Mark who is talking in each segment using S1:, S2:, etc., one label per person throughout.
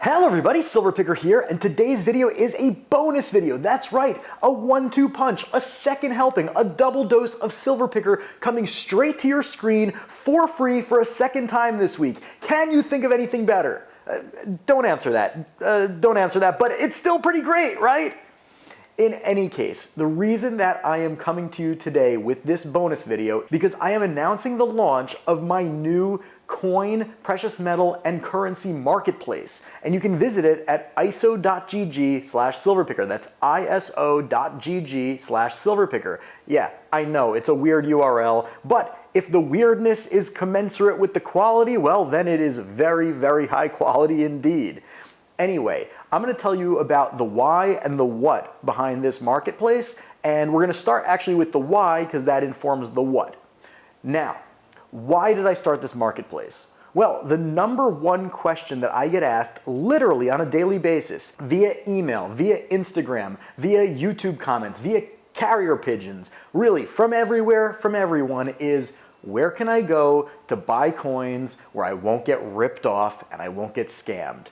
S1: Hello everybody, Silverpicker here, and today's video is a bonus video. That's right, a 1-2 punch, a second helping, a double dose of Silverpicker coming straight to your screen for free for a second time this week. Can you think of anything better? Don't answer that, but it's still pretty great, right? In any case, the reason that I am coming to you today with this bonus video because I am announcing the launch of my new coin, precious metal, and currency marketplace. And you can visit it at iso.gg/silverpicker. That's iso.gg/silverpicker. Yeah, I know, it's a weird URL, but if the weirdness is commensurate with the quality, well, then it is very, very high quality indeed. Anyway, I'm going to tell you about the why and the what behind this marketplace, and we're going to start actually with the why because that informs the what. Now, why did I start this marketplace? Well, the number one question that I get asked literally on a daily basis via email, via Instagram, via YouTube comments, via carrier pigeons, really from everywhere, from everyone is, where can I go to buy coins where I won't get ripped off and I won't get scammed?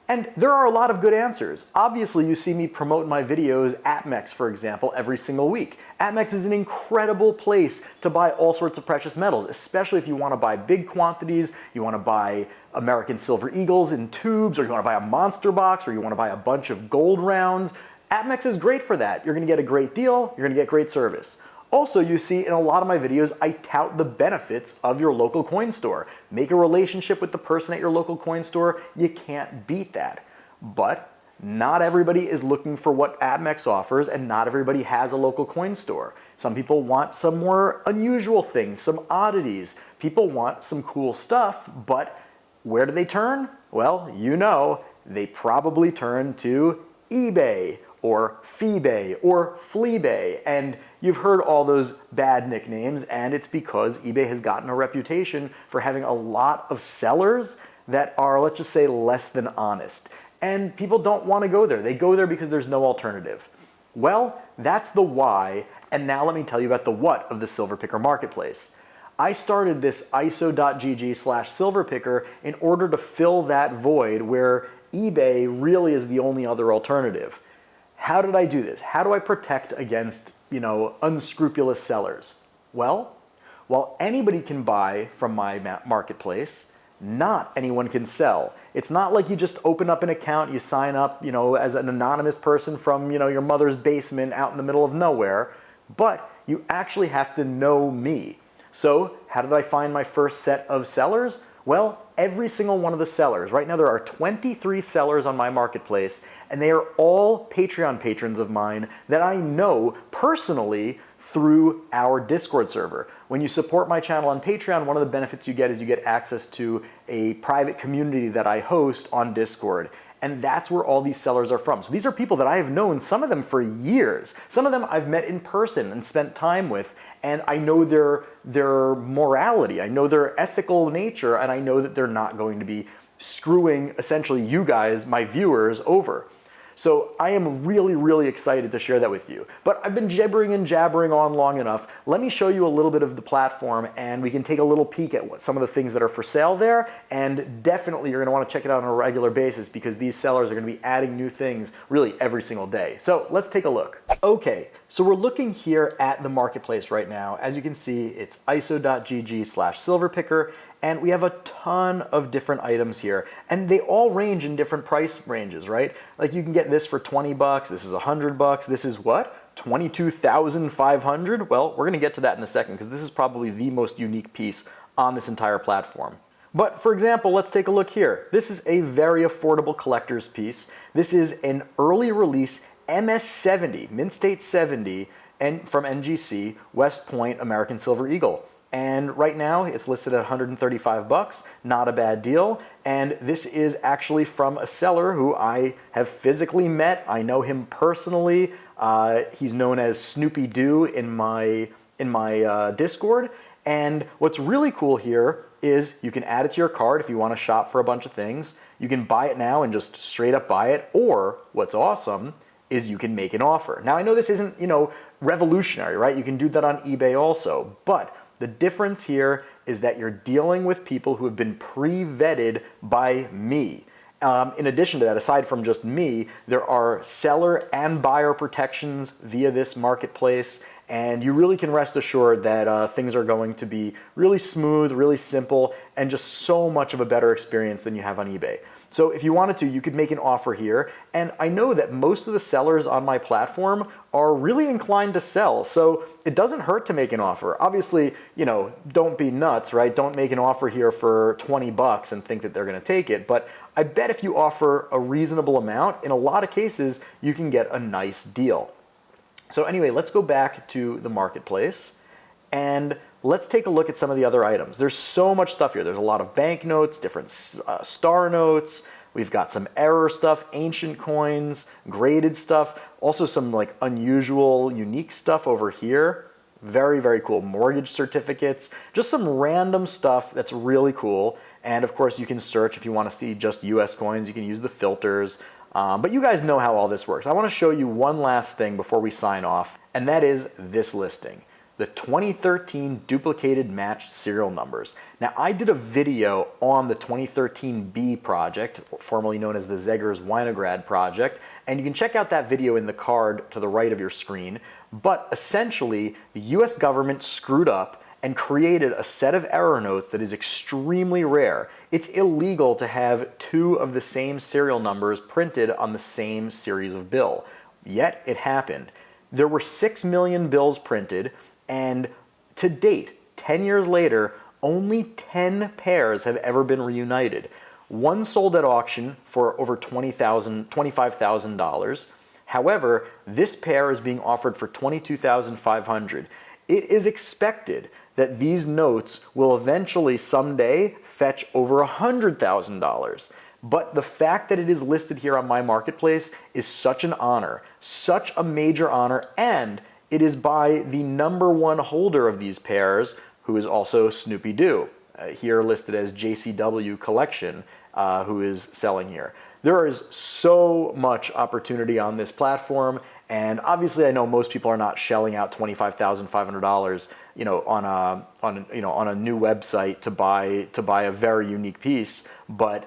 S1: And there are a lot of good answers. Obviously, you see me promote my videos, APMEX, for example, every single week. APMEX is an incredible place to buy all sorts of precious metals, especially if you want to buy big quantities, you want to buy American Silver Eagles in tubes, or you want to buy a monster box, or you want to buy a bunch of gold rounds. APMEX is great for that. You're going to get a great deal, you're going to get great service. Also, you see in a lot of my videos, I tout the benefits of your local coin store. Make a relationship with the person at your local coin store. You can't beat that. But not everybody is looking for what APMEX offers, and not everybody has a local coin store. Some people want some more unusual things, some oddities. People want some cool stuff, but where do they turn? Well, you know, they probably turn to eBay or Feebay or Fleabay, and you've heard all those bad nicknames, and it's because eBay has gotten a reputation for having a lot of sellers that are, let's just say, less than honest. And people don't want to go there. They go there because there's no alternative. Well, that's the why, and now let me tell you about the what of the Silverpicker marketplace. I started this iso.gg/silverpicker in order to fill that void where eBay really is the only other alternative. How did I do this? How do I protect against, unscrupulous sellers? Well, while anybody can buy from my marketplace, not anyone can sell. It's not like you just open up an account, you sign up, as an anonymous person from, your mother's basement out in the middle of nowhere, but you actually have to know me. So how did I find my first set of sellers? Well, every single one of the sellers. Right now there are 23 sellers on my marketplace, and they are all Patreon patrons of mine that I know personally through our Discord server. When you support my channel on Patreon, one of the benefits you get is you get access to a private community that I host on Discord. And that's where all these sellers are from. So these are people that I have known, some of them for years. Some of them I've met in person and spent time with, and I know their morality, I know their ethical nature, and I know that they're not going to be screwing essentially you guys, my viewers, over. So I am really, really excited to share that with you. But I've been gibbering and jabbering on long enough. Let me show you a little bit of the platform, and we can take a little peek at what some of the things that are for sale there. And definitely you're going to want to check it out on a regular basis because these sellers are going to be adding new things really every single day. So let's take a look. Okay, so we're looking here at the marketplace right now. As you can see, it's iso.gg/silverpicker. And we have a ton of different items here, and they all range in different price ranges, right? Like you can get this for 20 bucks, this is 100 bucks, this is what? 22,500? Well, we're gonna get to that in a second because this is probably the most unique piece on this entire platform. But for example, let's take a look here. This is a very affordable collector's piece. This is an early release MS70, Mint State 70, and from NGC, West Point American Silver Eagle. And right now it's listed at 135 bucks, not a bad deal. And this is actually from a seller who I have physically met. I know him personally. He's known as Snoopy Doo in my Discord. And what's really cool here is you can add it to your cart if you want to shop for a bunch of things. You can buy it now and just straight up buy it. Or what's awesome is you can make an offer. Now I know this isn't, revolutionary, right? You can do that on eBay also, but the difference here is that you're dealing with people who have been pre-vetted by me. In addition to that, aside from just me, there are seller and buyer protections via this marketplace, and you really can rest assured that things are going to be really smooth, really simple, and just so much of a better experience than you have on eBay. So if you wanted to, you could make an offer here, and I know that most of the sellers on my platform are really inclined to sell, so it doesn't hurt to make an offer. Obviously, don't be nuts, right? Don't make an offer here for 20 bucks and think that they're gonna take it, but I bet if you offer a reasonable amount, in a lot of cases, you can get a nice deal. So anyway, let's go back to the marketplace and let's take a look at some of the other items. There's so much stuff here. There's a lot of banknotes, different star notes. We've got some error stuff, ancient coins, graded stuff, also some like unusual, unique stuff over here. Very, very cool. Mortgage certificates, just some random stuff that's really cool. And of course you can search if you want to see just US coins, you can use the filters. But you guys know how all this works. I want to show you one last thing before we sign off, and that is this listing. The 2013 duplicated matched serial numbers. Now, I did a video on the 2013 B project, formerly known as the Zegers-Winograd project, and you can check out that video in the card to the right of your screen. But essentially, the US government screwed up and created a set of error notes that is extremely rare. It's illegal to have two of the same serial numbers printed on the same series of bill. Yet it happened. There were 6 million bills printed, and to date, 10 years later, only 10 pairs have ever been reunited. One sold at auction for over $25,000. However, this pair is being offered for $22,500. It is expected that these notes will eventually someday fetch over $100,000. But the fact that it is listed here on my marketplace is such an honor, such a major honor, and it is by the #1 holder of these pairs, who is also Snoopy Doo, here listed as JCW Collection, who is selling here. There is so much opportunity on this platform, and obviously I know most people are not shelling out $25,500, on a new website to buy a very unique piece, but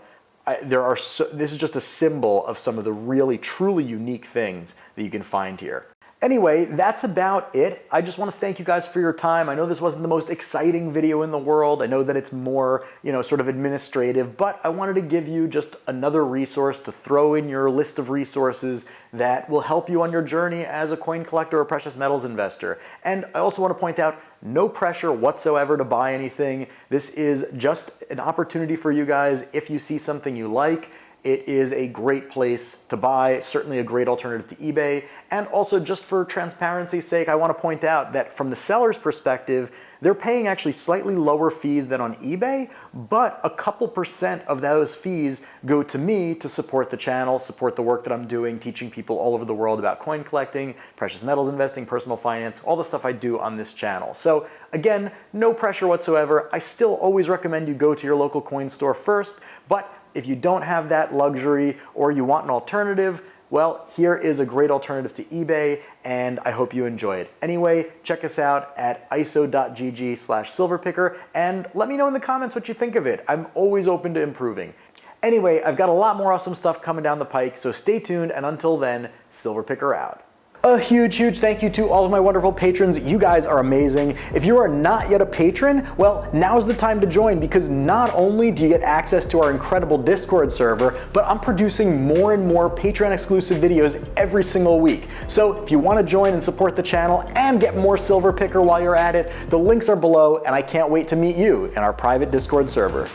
S1: this is just a symbol of some of the really truly unique things that you can find here. Anyway, that's about it. I just want to thank you guys for your time. I know this wasn't the most exciting video in the world. I know that it's more, sort of administrative, but I wanted to give you just another resource to throw in your list of resources that will help you on your journey as a coin collector or precious metals investor. And I also want to point out, no pressure whatsoever to buy anything. This is just an opportunity for you guys. If you see something you like, it is a great place to buy, certainly a great alternative to eBay. And also, just for transparency's sake, I want to point out that from the seller's perspective, they're paying actually slightly lower fees than on eBay, but a couple % of those fees go to me to support the channel, support the work that I'm doing, teaching people all over the world about coin collecting, precious metals investing, personal finance, all the stuff I do on this channel. So again, no pressure whatsoever. I still always recommend you go to your local coin store first, but if you don't have that luxury or you want an alternative, well, here is a great alternative to eBay, and I hope you enjoy it. Anyway, check us out at iso.gg/silverpicker, and let me know in the comments what you think of it. I'm always open to improving. Anyway, I've got a lot more awesome stuff coming down the pike, so stay tuned, and until then, Silverpicker out. A huge thank you to all of my wonderful patrons. You guys are amazing. If you are not yet a patron, well, now's the time to join, because not only do you get access to our incredible Discord server, but I'm producing more and more Patreon exclusive videos every single week. So if you want to join and support the channel and get more Silverpicker while you're at it, the links are below, and I can't wait to meet you in our private Discord server.